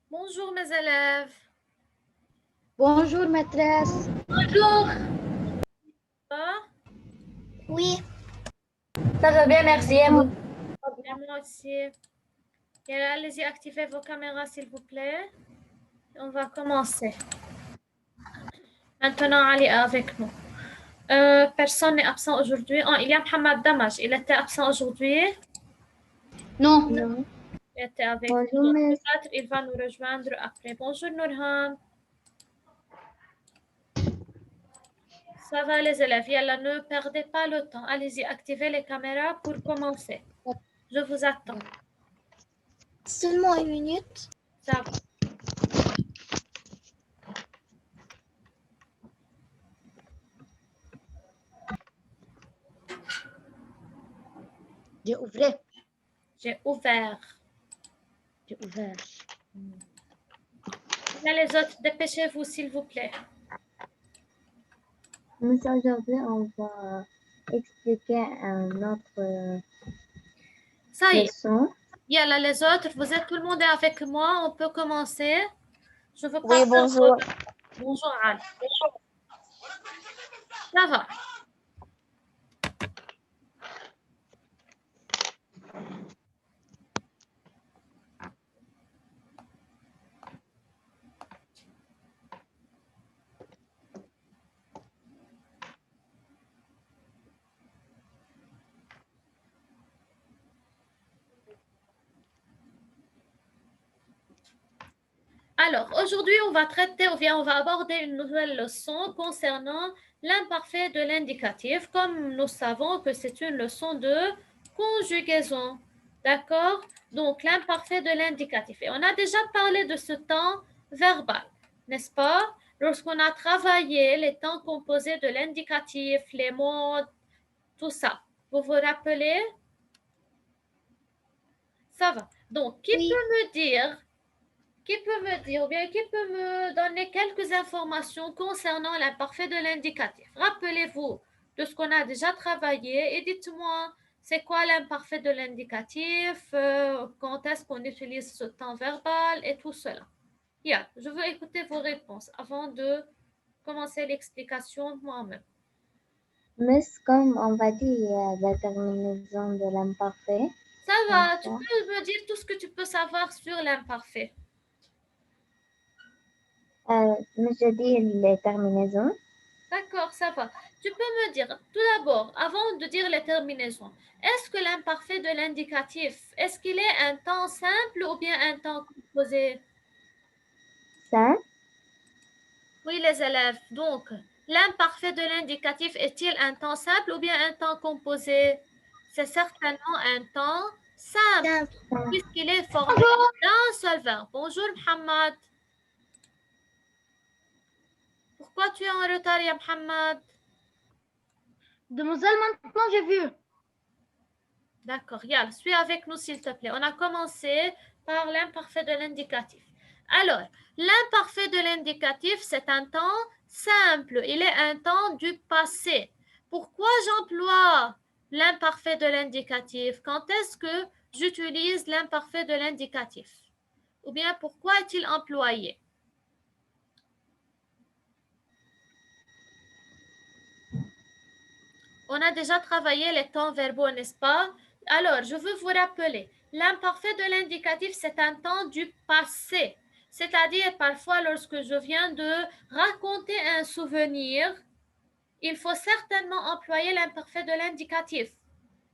Bonjour mes élèves. Bonjour maîtresse. Bonjour. Ah, Oui, Ça va bien, merci. Et vous? et moi aussi. Et allez-y, activez vos caméras s'il vous plaît. On va commencer. Maintenant, Ali est avec nous. Personne n'est absent aujourd'hui. Oh, il y a Mohamed Damaj. Il était absent aujourd'hui. Non. Il était avec bonjour, nous. miss. Peut-être il va nous rejoindre après. Bonjour Nourhan. Ça va les élèves. Yalla, ne perdez pas le temps. Allez-y, activez les caméras pour commencer. Je vous attends. Seulement une minute. Ça va. J'ai ouvert. J'ai ouvert. J'ai ouvert. Là, les autres, dépêchez-vous s'il vous plaît. Miss, aujourd'hui, on va expliquer un autre Ça y est. leçon. Yalla, les autres, vous êtes tout le monde est avec moi. On peut commencer. Je veux pas Oui, perdre bonjour. votre- Bonjour, Ali. Ça va. Alors, aujourd'hui, on va traiter ou bien on va aborder une nouvelle leçon concernant l'imparfait de l'indicatif, comme nous savons que c'est une leçon de conjugaison. D'accord? Donc, l'imparfait de l'indicatif. Et on a déjà parlé de ce temps verbal, n'est-ce pas? Lorsqu'on a travaillé les temps composés de l'indicatif, les mots, tout ça. Vous vous rappelez? Ça va. Donc, qui Oui. peut me dire ou bien qui peut me donner quelques informations concernant l'imparfait de l'indicatif? Rappelez-vous de ce qu'on a déjà travaillé et dites-moi, c'est quoi l'imparfait de l'indicatif, quand est-ce qu'on utilise ce temps verbal et tout cela. Yeah, je veux écouter vos réponses avant de commencer l'explication moi-même. Miss, comme on va dire la terminaison de l'imparfait. Ça va, tu D'accord. peux me dire tout ce que tu peux savoir sur l'imparfait. Mais je dis les terminaisons. D'accord, ça va. Tu peux me dire, tout d'abord, avant de dire les terminaisons, est-ce que l'imparfait de l'indicatif, est-ce qu'il est un temps simple ou bien un temps composé? Ça, Oui, les élèves. Donc, l'imparfait de l'indicatif est-il un temps simple ou bien un temps composé? C'est certainement un temps simple, puisqu'il est formé d'un seul verbe. Bonjour, Mohamed. Pourquoi tu es en retard, ya Mohamed? Demoiselle, maintenant j'ai vu. D'accord, Yal, suis avec nous s'il te plaît. On a commencé par l'imparfait de l'indicatif. Alors, l'imparfait de l'indicatif, c'est un temps simple. Il est un temps du passé. Pourquoi j'emploie l'imparfait de l'indicatif? Quand est-ce que j'utilise l'imparfait de l'indicatif? Ou bien pourquoi est-il employé? On a déjà travaillé les temps verbaux, n'est-ce pas? Alors, je veux vous rappeler, l'imparfait de l'indicatif, c'est un temps du passé. C'est-à-dire, parfois, lorsque je viens de raconter un souvenir, il faut certainement employer l'imparfait de l'indicatif.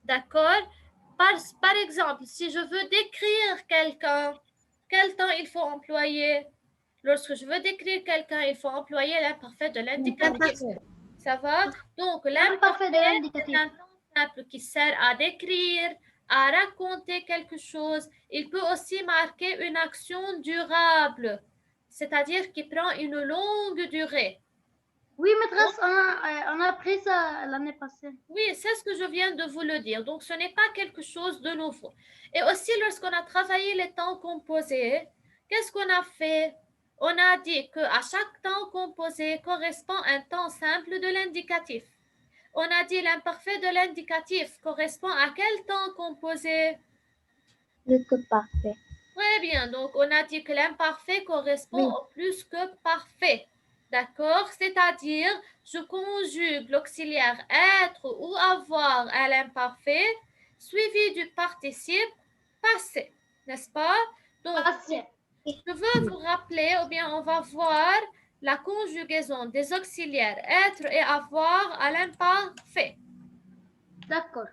D'accord? Par exemple, si je veux décrire quelqu'un, quel temps il faut employer? Lorsque je veux décrire quelqu'un, il faut employer l'imparfait de l'indicatif. Ça va? Donc, L'imparfait de l'imparfait, l'indicatif. c'est un temps simple qui sert à décrire, à raconter quelque chose. Il peut aussi marquer une action durable, c'est-à-dire qui prend une longue durée. Oui, maîtresse, on a appris ça l'année passée. Oui, c'est ce que je viens de vous le dire. Donc, ce n'est pas quelque chose de nouveau. Et aussi, lorsqu'on a travaillé les temps composés, qu'est-ce qu'on a fait? On a dit qu'à chaque temps composé correspond un temps simple de l'indicatif. On a dit l'imparfait de l'indicatif correspond à quel temps composé? le que parfait. Oui, Très bien. Donc, on a dit que l'imparfait correspond au plus que parfait. D'accord? C'est-à-dire, je conjugue l'auxiliaire être ou avoir à l'imparfait suivi du participe passé. N'est-ce pas? Donc, Passé. je veux vous rappeler, ou bien on va voir la conjugaison des auxiliaires être et avoir à l'imparfait. D'accord.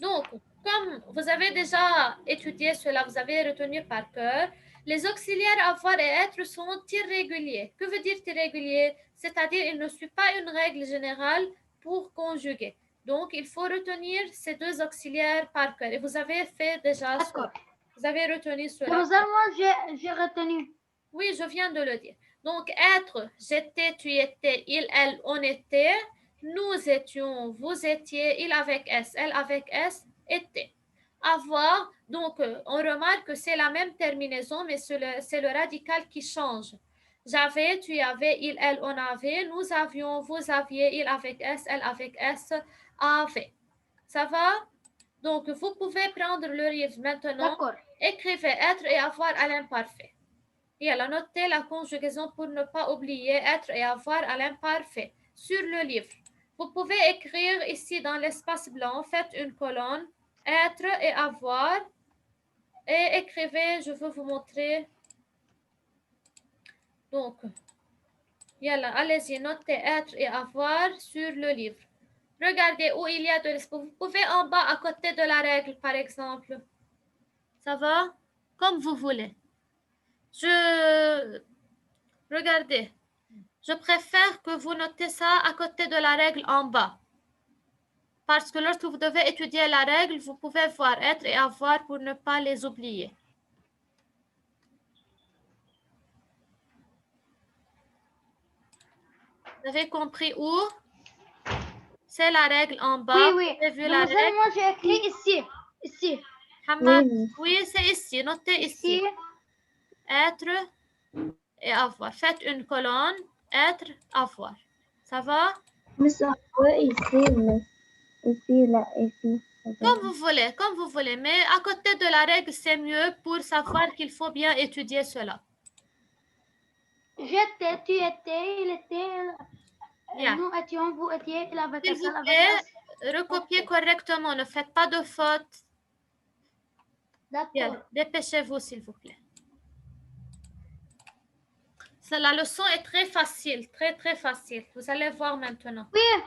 Donc, comme vous avez déjà étudié cela, vous avez retenu par cœur, les auxiliaires avoir et être sont irréguliers. Que veut dire irrégulier? C'est-à-dire, ils ne suivent pas une règle générale pour conjuguer. Donc, il faut retenir ces deux auxiliaires par cœur. Et vous avez fait déjà D'accord. cela. Vous avez retenu cela. Demoiselle, moi, j'ai retenu. Oui, je viens de le dire. Donc, être, j'étais, tu étais, il, elle, on était, nous étions, vous étiez, il avec S, elle avec S, était. Avoir, donc, on remarque que c'est la même terminaison, mais c'est le radical qui change. J'avais, tu avais, il, elle, on avait, nous avions, vous aviez, il avec S, elle avec S, avait. Ça va? Donc, vous pouvez prendre le livre maintenant. D'accord. Écrivez être et avoir à l'imparfait. Et elle a noté la conjugaison pour ne pas oublier être et avoir à l'imparfait sur le livre. Vous pouvez écrire ici dans l'espace blanc, faites une colonne, être et avoir, et écrivez, je veux vous montrer. Donc, allez-y, notez être et avoir sur le livre. Regardez où il y a de l'espace. Vous pouvez en bas à côté de la règle, par exemple. Ça va? Comme vous voulez. Regardez. Je préfère que vous notez ça à côté de la règle en bas. Parce que lorsque vous devez étudier la règle, vous pouvez voir être et avoir pour ne pas les oublier. Vous avez compris où? C'est la règle en bas. Oui, oui. Vous avez vu la Demoiselle, règle? moi, j'ai écrit ici. Ici. Hamad, Oui. oui, c'est ici. Notez ici. Ici. Être et avoir. Faites une colonne. Être, avoir. Ça va? Mais ça peut ici, mais ici, là, ici. Comme vous voulez. Mais à côté de la règle, c'est mieux pour savoir qu'il faut bien étudier cela. J'étais, tu étais, il était, Bien. nous étions, vous étiez, il avait S'il S, vous elle avait plaît, S. recopiez Ok. correctement. Ne faites pas de fautes. Bien, D'accord. dépêchez-vous, s'il vous plaît. La leçon est très facile, très, très facile. Vous allez voir maintenant. Oui.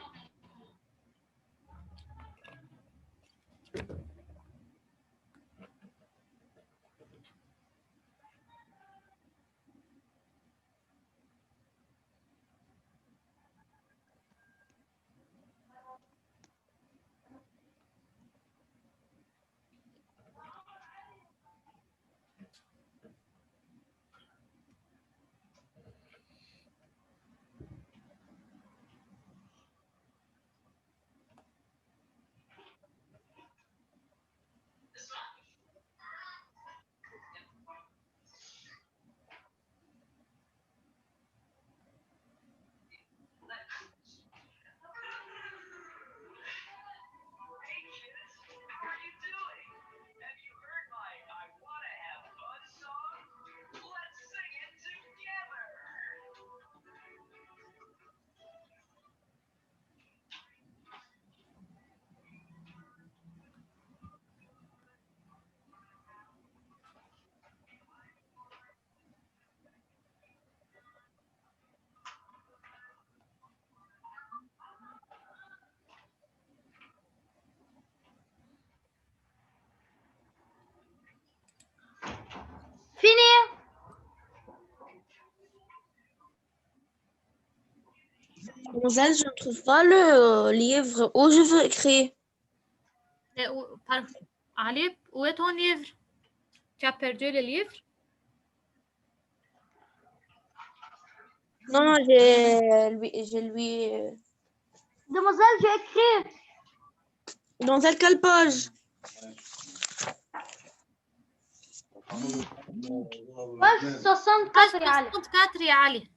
Fini. Mademoiselle, je ne trouve pas le livre où je veux écrire. Ali, où est ton livre? Tu as perdu le livre? Non, non, j'ai lui. Demoiselle, j'ai écrit. Dans quelle page? Page 64, Page يا علي. 64, يا Ali.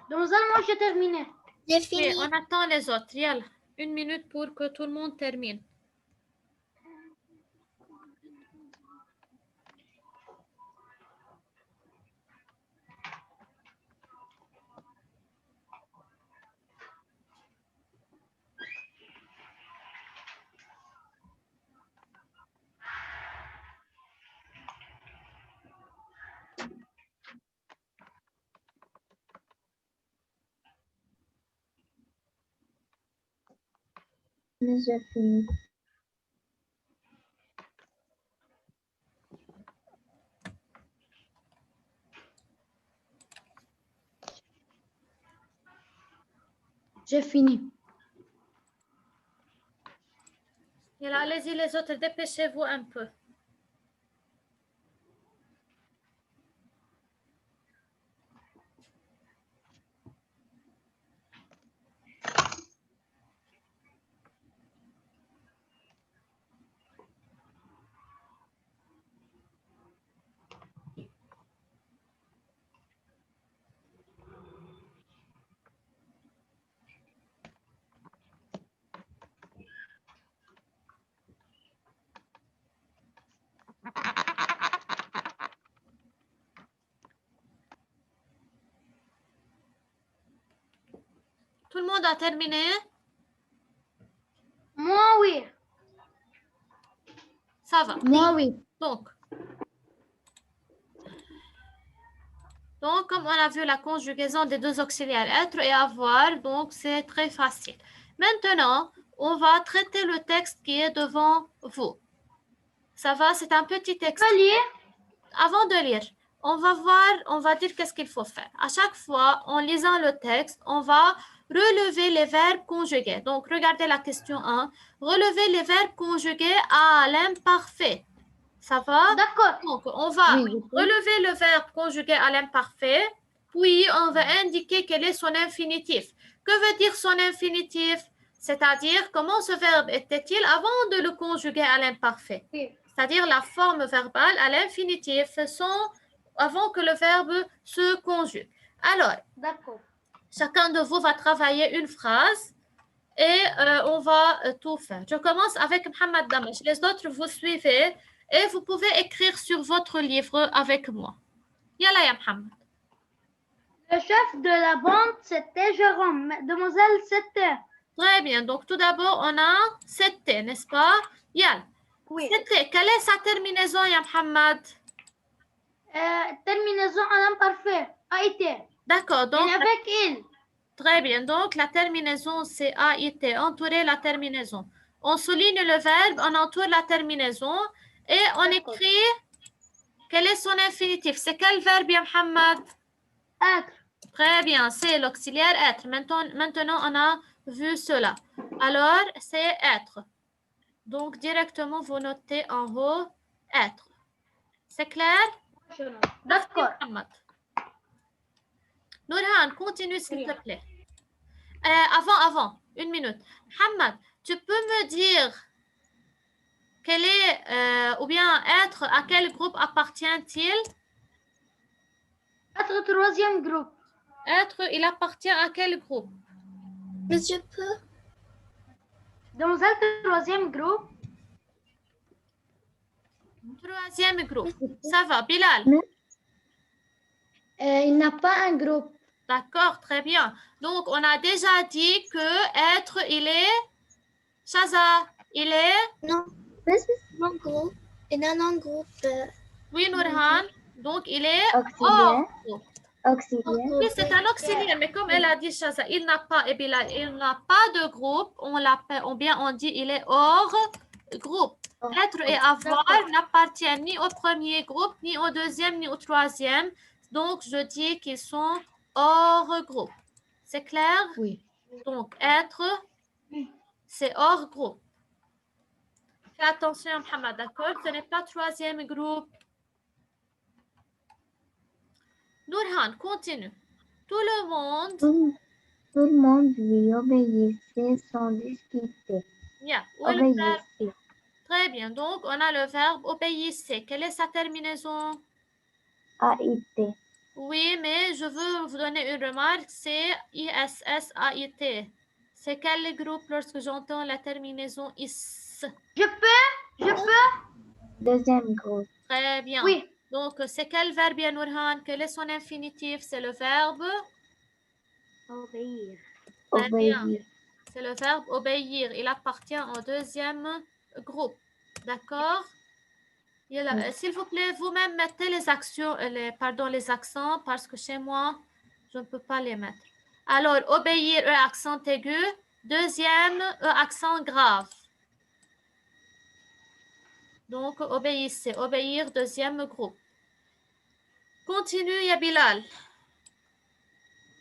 Demoiselle, moi, j'ai terminé. J'ai Oui, fini. on attend les autres. Yalla, 1 minute pour que tout le monde termine. Miss, j'ai fini. J'ai fini. Yalla, allez-y les autres, dépêchez-vous un peu. Tout le monde a terminé? Moi, oui. Ça va. Moi, oui. Donc, comme on a vu la conjugaison des deux auxiliaires être et avoir, donc c'est très facile. Maintenant, on va traiter le texte qui est devant vous. Ça va, c'est un petit texte. Tu peux lire? Avant de lire, on va voir, on va dire qu'est-ce qu'il faut faire. À chaque fois, en lisant le texte, on va relever les verbes conjugués. Donc, regardez la question 1. Relever les verbes conjugués à l'imparfait. Ça va? D'accord. Donc, on va Oui, je peux. relever le verbe conjugué à l'imparfait, puis on va indiquer quel est son infinitif. Que veut dire son infinitif? C'est-à-dire, comment ce verbe était-il avant de le conjuguer à l'imparfait? Oui. C'est-à-dire la forme verbale à l'infinitif avant que le verbe se conjugue. Alors, D'accord. chacun de vous va travailler une phrase et on va tout faire. Je commence avec Mohamed Damash. Les autres, vous suivez et vous pouvez écrire sur votre livre avec moi. Yalla ya Mohamed. Le chef de la bande, c'était Jérôme. Mademoiselle, c'était. Très bien. Donc, tout d'abord, on a c'était, n'est-ce pas? Yalla. Oui. C'était. Quelle est sa terminaison, ya Mohamed? Terminaison à l'imparfait. A été. D'accord. Donc, Et avec il. très bien. Donc, la terminaison, c'est AIT. Entourer la terminaison. On souligne le verbe, on entoure la terminaison et on écrit quel est son infinitif. C'est quel verbe, ya Mohamed? Être. Très bien, c'est l'auxiliaire être. Maintenant, on a vu cela. Alors, c'est être. Donc, directement, vous notez en haut être. C'est clair? D'accord. Mohamed. Nourhan, continue s'il te plaît. Avant, une minute. Mohamed, tu peux me dire quel est, ou bien être, à quel groupe appartient-il? Être troisième groupe. Être, il appartient à quel groupe? Monsieur peut. Demoiselle, troisième groupe. Troisième groupe. Ça va, Bilal? Il n'a pas un groupe. D'accord, très bien. Donc, on a déjà dit que être, il est... Shaza, il est... Non. Non groupe. Il a un groupe. Oui, Nourhan. Donc, il est... Auxiliaire. groupe. Auxiliaire. Oui, c'est un auxiliaire, mais comme elle a dit, Shaza, il n'a pas, et Bilal, il n'a pas de groupe. On l'appelle, ou bien on dit, il est hors groupe. Être et avoir n'appartiennent ni au premier groupe, ni au deuxième, ni au troisième. Donc, je dis qu'ils sont hors groupe. C'est clair? Oui. Donc, être, c'est hors groupe. Fais attention, Mohamed, d'accord? Ce n'est pas troisième groupe. Nourhan, continue. Tout le monde... Tout le monde lui obéissait sans discuter. Yeah. Où est le verbe? Obéissait. Très bien. Donc, on a le verbe obéissez. Quelle est sa terminaison? AIT. Oui, mais je veux vous donner une remarque. C'est ISSAIT. C'est quel groupe lorsque j'entends la terminaison IS? Je peux? Deuxième groupe. Très bien. Oui. Donc, c'est quel verbe, ya Nourhan? Quel est son infinitif? C'est le verbe? Obéir. Très bien. Obéir. C'est le verbe obéir. Il appartient au deuxième groupe. D'accord? S'il vous plaît, vous-même mettez les accents parce que chez moi, je ne peux pas les mettre. Alors, obéir, accent aigu. Deuxième, E accent grave. Donc, obéissez. Obéir, deuxième groupe. Continue, ya Bilal.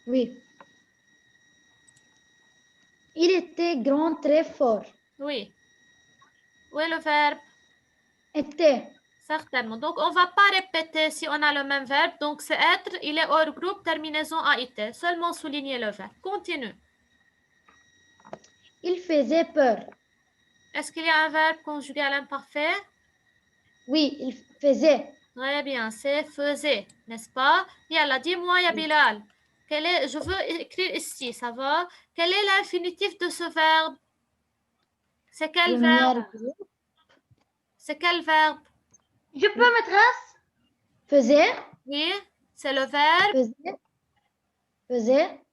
Oui. Il était grand, très fort. Oui. Où est le verbe? Était. Certainement. Donc, on ne va pas répéter si on a le même verbe. Donc, c'est être, il est hors groupe, terminaison AIT. Seulement souligner le verbe. Continue. Il faisait peur. Est-ce qu'il y a un verbe conjugué à l'imparfait? Oui, il faisait. Très bien, c'est faisait, n'est-ce pas? Yalla, dis-moi, ya Bilal, je veux écrire ici, ça va? Quel est l'infinitif de ce verbe? C'est quel verbe? C'est quel verbe? Je peux, maîtresse? Faisait. Oui, c'est le verbe. Faisait. Faisait.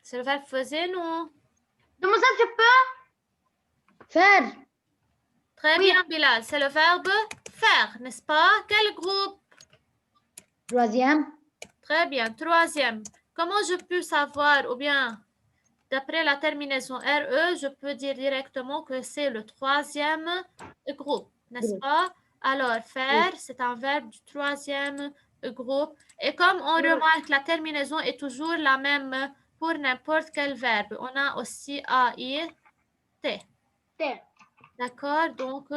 C'est le verbe faisait, non? Demoiselle, je peux? Faire. Très Oui. bien, Bilal, c'est le verbe faire, n'est-ce pas? Quel groupe? Troisième. Très bien, troisième. Comment je peux savoir, ou bien, d'après la terminaison RE, je peux dire directement que c'est le troisième groupe, n'est-ce pas? Alors, faire, c'est un verbe du troisième groupe. Et comme on remarque, la terminaison est toujours la même pour n'importe quel verbe. On a aussi AI, T. D'accord? Donc,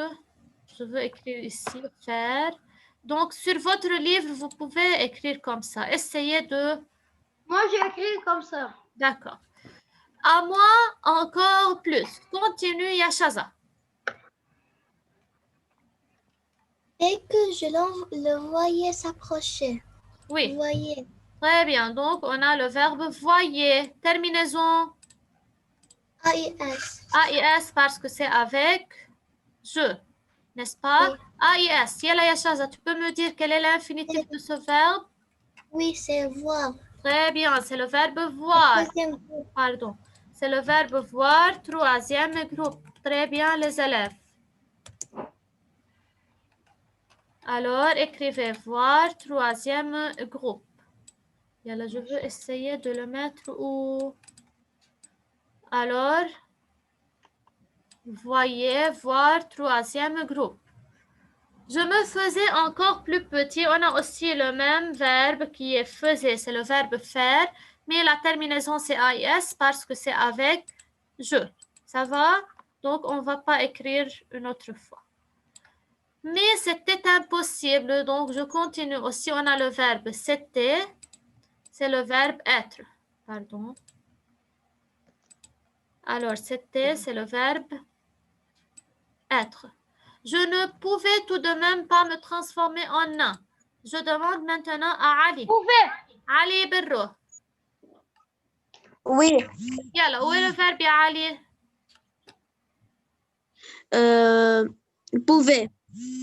je veux écrire ici, faire. Donc, sur votre livre, vous pouvez écrire comme ça. Essayez de... Moi, j'ai écrit comme ça. D'accord. À moi, encore plus. Continue, Yashaza. Et que je le voyais s'approcher. Oui. Voyez. Très bien. Donc, on a le verbe voyer. Terminaison AIS. AIS parce que c'est avec je. N'est-ce pas? Oui. AIS. Yalla, Yashaza, tu peux me dire quel est l'infinitif de ce verbe? Oui, c'est voir. Très bien. C'est le verbe voir. Deuxième groupe. Pardon. C'est le verbe voir, troisième groupe. Très bien, les élèves. Alors, écrivez voir, troisième groupe. Yalla, je veux essayer de le mettre où? Alors, voyez, voir, troisième groupe. Je me faisais encore plus petit. On a aussi le même verbe qui est faisait. C'est le verbe faire. Mais la terminaison, c'est AIS parce que c'est avec je. Ça va? Donc, on ne va pas écrire une autre fois. Mais c'était impossible. Donc, je continue. Aussi, on a le verbe c'était. C'est le verbe être. Pardon. Alors, c'était, c'est le verbe être. Je ne pouvais tout de même pas me transformer en un. Je demande maintenant à Ali. Pouvez. Ali Berro. Oui. Yalla, où est le verbe ya Ali? Pouvez.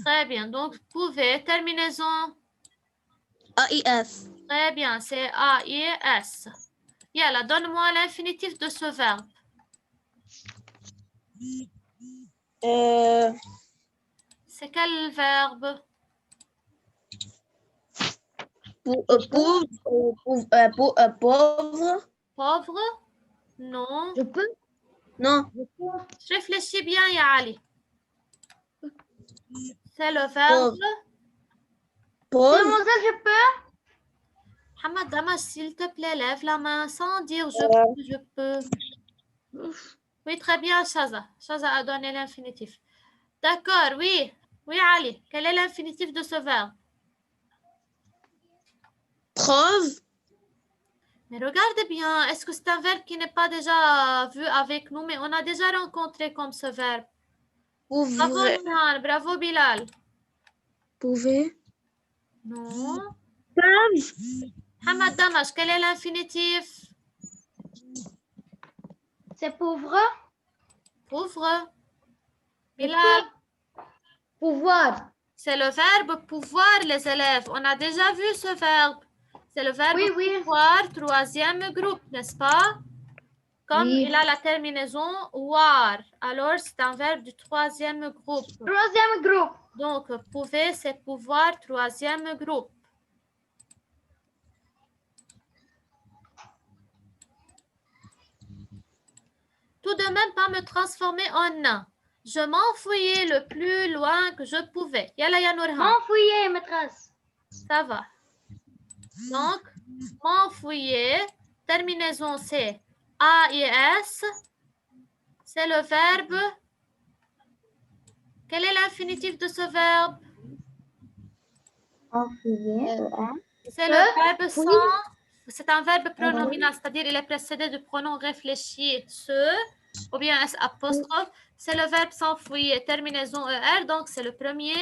Très bien. Donc, pouvez. Terminaison. AIS. Très bien. C'est A-I-S. Yalla, donne-moi l'infinitif de ce verbe. C'est quel verbe? Pauvre. Pauvre? Non. Je peux? Non. Je réfléchis bien, ya Ali. C'est le verbe. Pauvre. Demoiselle, je peux? Hamad Damas, s'il te plaît, lève la main sans dire je peux. Oui, très bien, Shaza. Shaza a donné l'infinitif. D'accord, oui. Oui, Ali. Quel est l'infinitif de ce verbe? Preuve. Mais regarde bien, est-ce que c'est un verbe qui n'est pas déjà vu avec nous, mais on a déjà rencontré comme ce verbe? Bravo, Nurhan. Bravo, Bilal. Pouvez. Non. Preuve. Hamad Damas, quel est l'infinitif? C'est pauvre. Pauvre. Bilal. Pouvoir. C'est le verbe pouvoir, les élèves. On a déjà vu ce verbe. C'est le verbe pouvoir, troisième groupe, n'est-ce pas? Comme il a la terminaison war. Alors, c'est un verbe du troisième groupe. Troisième groupe. Donc, pouvez, c'est pouvoir, troisième groupe. tout de même pas me transformer en un. Je m'enfouillais le plus loin que je pouvais. Yalla ya Nourhan. M'enfouiller, maîtresse. Ça va. Donc, m'enfouiller, terminaison c'est AIS. C'est le verbe. Quel est l'infinitif de ce verbe? Enfouiller, C'est le verbe sans. C'est un verbe pronominal, c'est-à-dire il est précédé du pronom réfléchi ce ou bien S apostrophe. C'est le verbe s'enfouir, terminaison ER, donc c'est le premier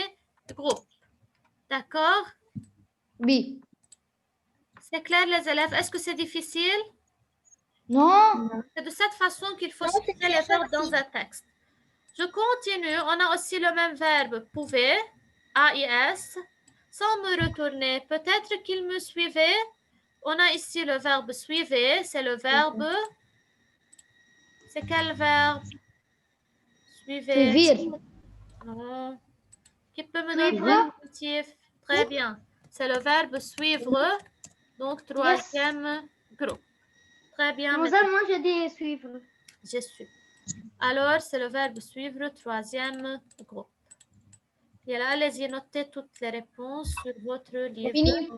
groupe. D'accord? Oui. C'est clair les élèves? Est-ce que c'est difficile? Non. C'est de cette façon qu'il faut citer les verbes dans un texte. Je continue. On a aussi le même verbe pouvez, AIS, sans me retourner. Peut-être qu'il me suivait. On a ici le verbe suivez. C'est le verbe. C'est quel verbe? Suivez. Suivre. Non. Qui peut me donner l'infinitif? Très bien. C'est le verbe suivre. Donc, troisième groupe. Très bien. Mademoiselle, moi, je dis suivre. Je suis. Alors, c'est le verbe suivre, troisième groupe. Et là, allez-y, notez toutes les réponses sur votre livre. Fini.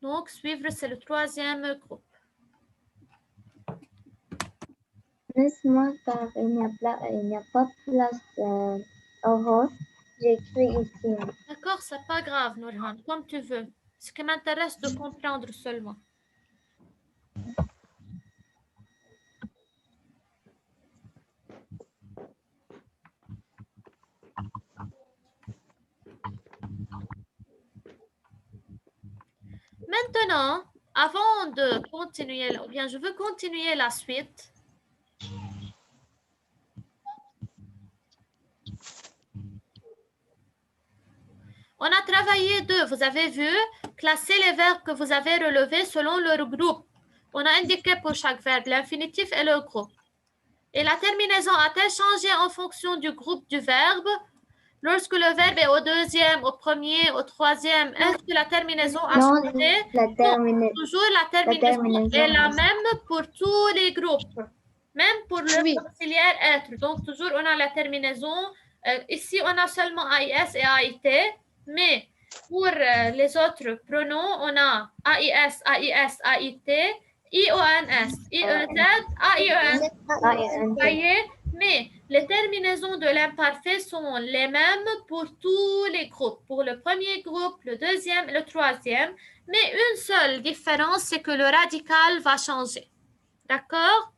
Donc, suivre, c'est le troisième groupe. Laisse-moi car il n'y a pas place orange. J'écris ici. D'accord, c'est pas grave, Nourhan, comme tu veux. Ce qui m'intéresse de comprendre seulement. Maintenant, avant de continuer, ou bien je veux continuer la suite. On a travaillé deux. Vous avez vu, classer les verbes que vous avez relevés selon leur groupe. On a indiqué pour chaque verbe l'infinitif et le groupe. Et la terminaison a-t-elle changé en fonction du groupe du verbe? Lorsque le verbe est au deuxième, au premier, au troisième, est-ce que la terminaison a changé? Non, toujours la terminaison est la même pour tous les groupes, même pour le auxiliaire être. Donc, toujours, on a la terminaison. Ici, on a seulement AIS et AIT, mais pour les autres pronoms, on a AIS, AIS, AIT, IONS, IEZ, AIEN. Vous voyez? Mais les terminaisons de l'imparfait sont les mêmes pour tous les groupes. Pour le premier groupe, le deuxième et le troisième. Mais une seule différence, c'est que le radical va changer. D'accord?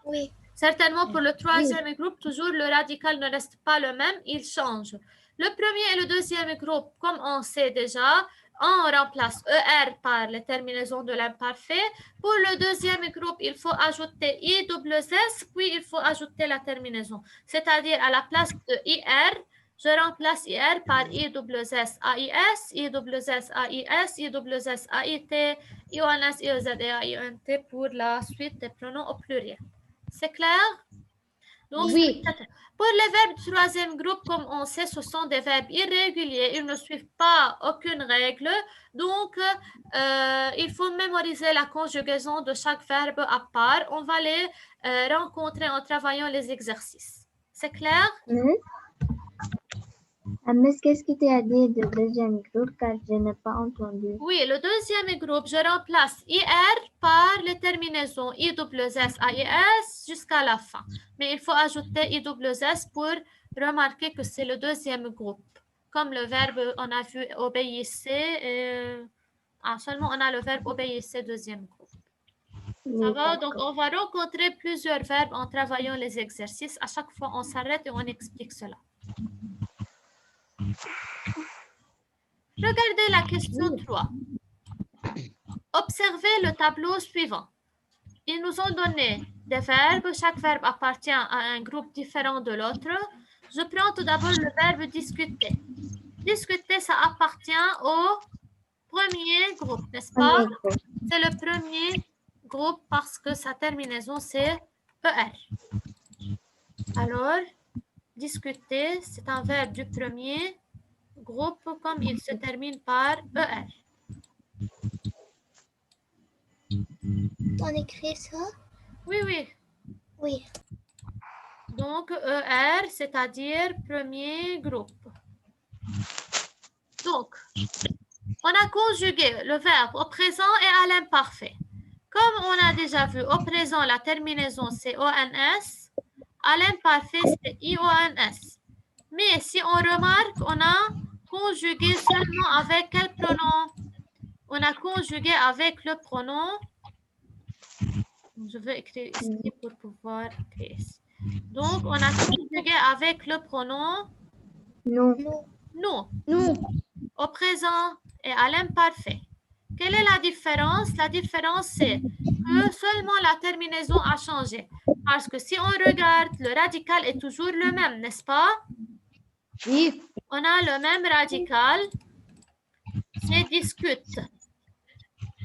Oui. Certainement, pour le troisième groupe, toujours le radical ne reste pas le même, il change. Le premier et le deuxième groupe, comme on sait déjà, on remplace ER par les terminaisons de l'imparfait. Pour le deuxième groupe, il faut ajouter ISS, puis il faut ajouter la terminaison. C'est-à-dire, à la place de IR, je remplace IR par ISS, AIS, ISS, AIS, ISS, AIT, IONS, IEZ et AINT pour la suite des pronoms au pluriel. C'est clair? Donc, oui. Pour les verbes du troisième groupe, comme on sait, ce sont des verbes irréguliers. Ils ne suivent pas aucune règle. Donc, il faut mémoriser la conjugaison de chaque verbe à part. On va les rencontrer en travaillant les exercices. C'est clair? Mais qu'est-ce que tu as dit du deuxième groupe car je n'ai pas entendu? Oui, le deuxième groupe, je remplace IR par les terminaisons ISS, AIS jusqu'à la fin. Mais il faut ajouter ISS pour remarquer que c'est le deuxième groupe. Comme le verbe, on a vu obéissez, seulement on a le verbe obéissez, deuxième groupe. Ça va? Donc, on va rencontrer plusieurs verbes en travaillant les exercices. À chaque fois, on s'arrête et on explique cela. Regardez la question 3. Observez le tableau suivant. Ils nous ont donné des verbes. Chaque verbe appartient à un groupe différent de l'autre. Je prends tout d'abord le verbe discuter. Discuter, ça appartient au premier groupe, n'est-ce pas? C'est le premier groupe parce que sa terminaison, c'est ER. Alors, discuter, c'est un verbe du premier groupe comme il se termine par ER. On écrit ça? Oui, oui. Oui. Donc, ER, c'est-à-dire premier groupe. Donc, on a conjugué le verbe au présent et à l'imparfait. Comme on a déjà vu, au présent, la terminaison, c'est ONS. À l'imparfait, c'est IONS. Mais si on remarque, on a conjugué seulement avec quel pronom? On a conjugué avec le pronom. Je vais écrire ici pour pouvoir créer ici. Donc, on a conjugué avec le pronom Nous. nous. Nous. Au présent et à l'imparfait. Quelle est la différence? La différence, c'est que seulement la terminaison a changé. Parce que si on regarde, le radical est toujours le même, n'est-ce pas? Oui. On a le même radical, c'est discute.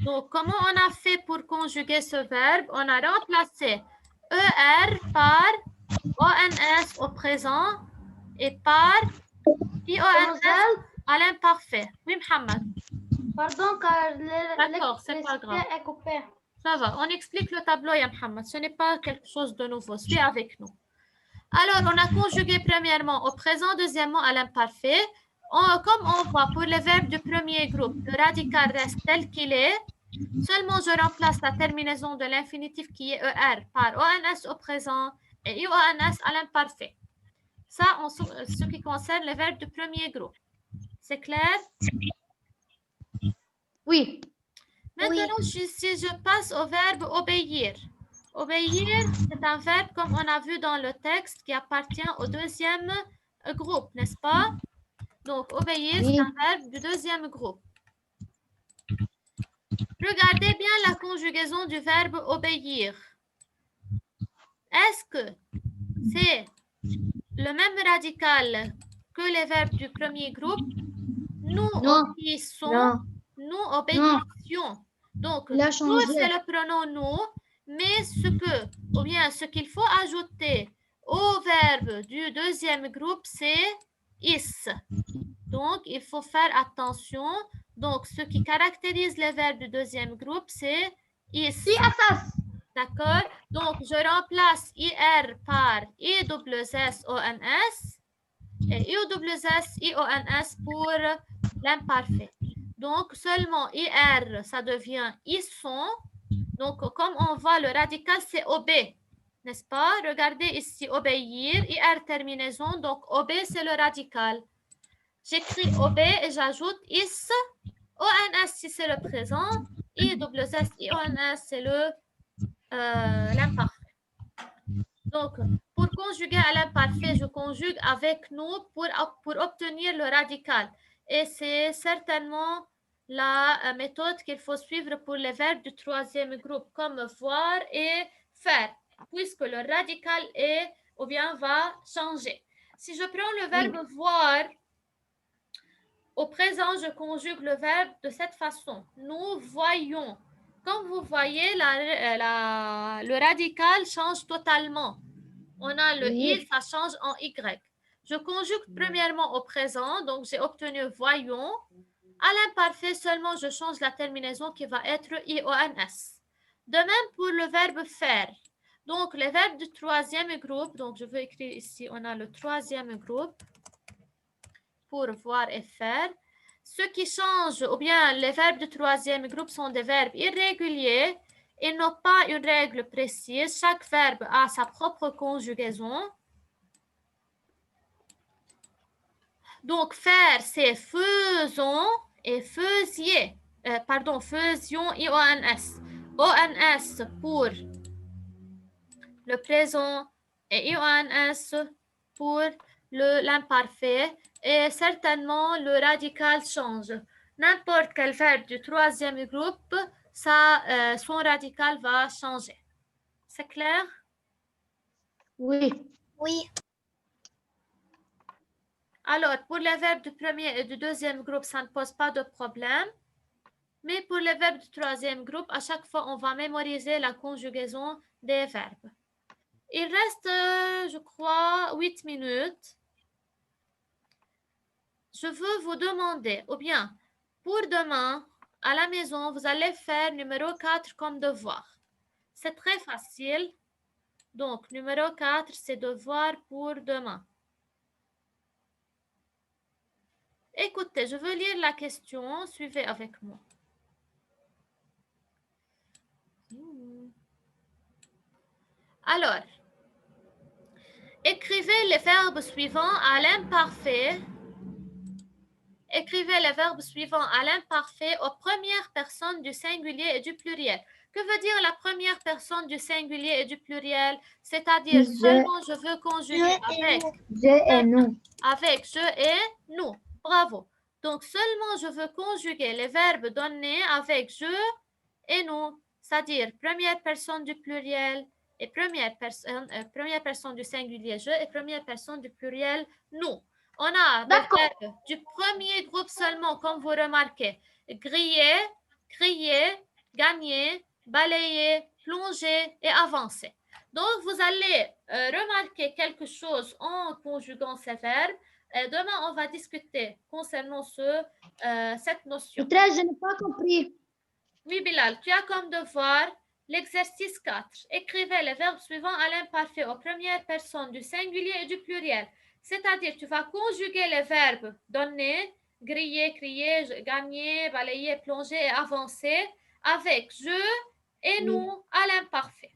Donc, comment on a fait pour conjuguer ce verbe? On a remplacé ER par ONS au présent et par IONS à l'imparfait. Oui, Mohamed. Pardon, car D'accord, c'est pas grave. est coupé. Ça va, on explique le tableau, ya Mohamed. Ce n'est pas quelque chose de nouveau. Suis avec nous. Alors, on a conjugué premièrement au présent, deuxièmement à l'imparfait. Comme on voit pour les verbes du premier groupe, le radical reste tel qu'il est. Seulement, je remplace la terminaison de l'infinitif qui est ER par ONS au présent et IONS à l'imparfait. Ça, en ce qui concerne les verbes du premier groupe. C'est clair? Oui. Maintenant, si je passe au verbe obéir. Obéir, c'est un verbe, comme on a vu dans le texte, qui appartient au deuxième groupe, n'est-ce pas? Donc, obéir, c'est un verbe du deuxième groupe. Regardez bien la conjugaison du verbe obéir. Est-ce que c'est le même radical que les verbes du premier groupe? Nous obéissons, nous obéissions. Donc, nous, c'est le pronom nous, mais ce qu'il faut ajouter au verbe du deuxième groupe, c'est is. Donc, il faut faire attention. Donc, ce qui caractérise les verbes du deuxième groupe, c'est is. D'accord? Donc, je remplace IR par ISSONS et IOSS pour l'imparfait. Donc, seulement IR, ça devient ISSON. Donc, comme on voit, le radical, c'est OB. N'est-ce pas? Regardez ici, obéir, IR terminaison. Donc, OB, c'est le radical. J'écris OB et j'ajoute IS. ONS, si c'est le présent. ISS, IONS, c'est l'imparfait. Donc, pour conjuguer à l'imparfait, je conjugue avec nous pour obtenir le radical. Et c'est certainement la méthode qu'il faut suivre pour les verbes du troisième groupe, comme voir et faire, puisque le radical va changer. Si je prends le verbe voir, au présent, je conjugue le verbe de cette façon. Nous voyons. Comme vous voyez, le radical change totalement. On a le I, ça change en Y. Je conjugue premièrement au présent, donc j'ai obtenu voyons. À l'imparfait seulement, je change la terminaison qui va être IONS. De même pour le verbe faire. Donc, les verbes du troisième groupe, donc je vais écrire ici, on a le troisième groupe pour voir et faire. Ce qui change, ou bien les verbes du troisième groupe sont des verbes irréguliers. Ils n'ont pas une règle précise. Chaque verbe a sa propre conjugaison. Donc, faire, c'est faisons et faisiez. Faisions, IONS. ONS pour le présent et IONS pour l'imparfait. Et certainement, le radical change. N'importe quel verbe du troisième groupe, son radical va changer. C'est clair? Oui. Oui. Alors, pour les verbes du premier et du deuxième groupe, ça ne pose pas de problème. Mais pour les verbes du troisième groupe, à chaque fois, on va mémoriser la conjugaison des verbes. Il reste, je crois, 8 minutes. Je veux vous demander, ou bien, pour demain, à la maison, vous allez faire numéro 4 comme devoir. C'est très facile. Donc, numéro 4, c'est devoir pour demain. Écoutez, je veux lire la question. Suivez avec moi. Alors, écrivez les verbes suivants à l'imparfait. Écrivez les verbes suivants à l'imparfait aux premières personnes du singulier et du pluriel. Que veut dire la première personne du singulier et du pluriel? C'est-à-dire seulement je veux conjuguer avec Je et nous. avec je et nous. Bravo. Donc seulement je veux conjuguer les verbes donnés avec je et nous. C'est-à-dire première personne du pluriel et première personne du singulier je et première personne du pluriel nous. On a des verbes du premier groupe seulement, comme vous remarquez. Griller, crier, gagner, balayer, plonger et avancer. Donc, vous allez remarquer quelque chose en conjuguant ces verbes. Et demain, on va discuter concernant cette notion. Je n'ai pas compris. Oui, Bilal, tu as comme devoir l'exercice 4. Écrivez les verbes suivants à l'imparfait aux premières personnes du singulier et du pluriel. C'est-à-dire, tu vas conjuguer les verbes donner, griller, crier, gagner, balayer, plonger et avancer avec je et nous à l'imparfait.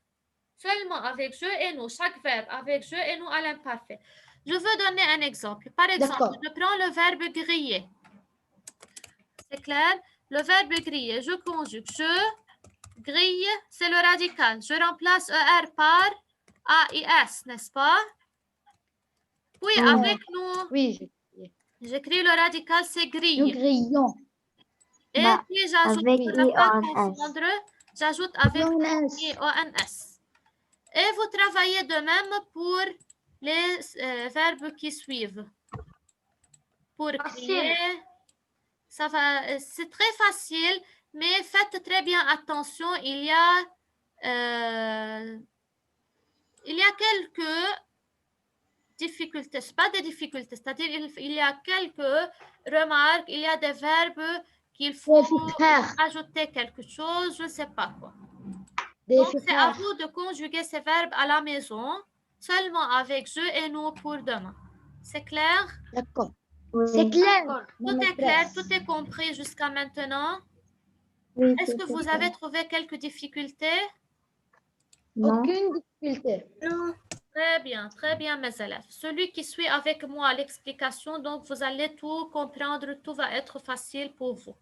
Seulement avec je et nous, chaque verbe avec je et nous à l'imparfait. Je veux donner un exemple. Par exemple, je prends le verbe griller. C'est clair? Le verbe griller, je conjugue je, grille, c'est le radical. Je remplace ER par AIS, n'est-ce pas? Puis avec nous, Oui, j'écris le radical, c'est grille. nous grillons. Et puis j'ajoute, avec pour ne pas IONS. confondre, j'ajoute avec IONS. IONS. Et vous travaillez de même pour les verbes qui suivent. Pour crier, ça va, c'est très facile, mais faites très bien attention. Il y a quelques difficultés, c'est pas des difficultés, c'est-à-dire il y a quelques remarques, il y a des verbes qu'il faut ajouter quelque chose, je ne sais pas quoi. Donc, c'est à vous de conjuguer ces verbes à la maison, seulement avec je et nous pour demain. C'est clair? D'accord. Oui. C'est clair. Tout est clair, tout est compris jusqu'à maintenant. Oui, Est-ce que tout vous est avez trouvé quelques difficultés? Non. Aucune difficulté. Non. Très bien, mes élèves. Celui qui suit avec moi l'explication, donc vous allez tout comprendre, tout va être facile pour vous.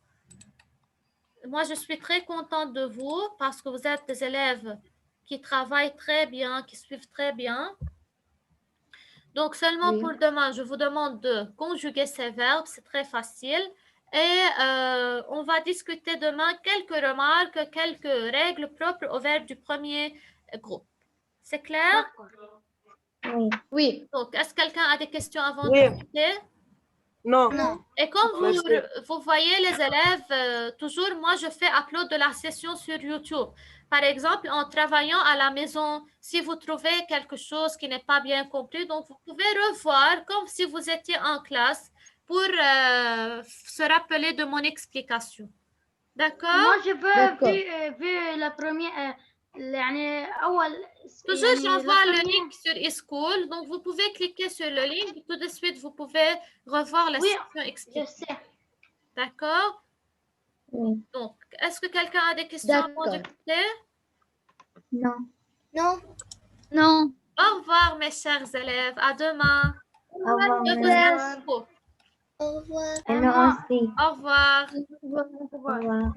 Moi, je suis très contente de vous parce que vous êtes des élèves qui travaillent très bien, qui suivent très bien. Donc, seulement pour demain, je vous demande de conjuguer ces verbes, c'est très facile. Et on va discuter demain quelques remarques, quelques règles propres aux verbes du premier groupe. C'est clair? Oui. Oui. Donc, est-ce que quelqu'un a des questions avant de Oui. discuter? Non. Et comme Merci. vous voyez les élèves, toujours, moi, je fais upload de la session sur YouTube. Par exemple, en travaillant à la maison, si vous trouvez quelque chose qui n'est pas bien compris, donc vous pouvez revoir comme si vous étiez en classe pour se rappeler de mon explication. D'accord? Moi, je veux, vu la première, Toujours, j'envoie le link sur eSchool. Donc, vous pouvez cliquer sur le link. Tout de suite, vous pouvez revoir la session je expliquée. sais. D'accord? Oui. Donc, est-ce que quelqu'un a des questions avant de quitter? Non. Non. Non. Au revoir, mes chers élèves. À demain. Au revoir. Je vous Marie. aime beaucoup. Au revoir. Et nous aussi. Au revoir. Au revoir.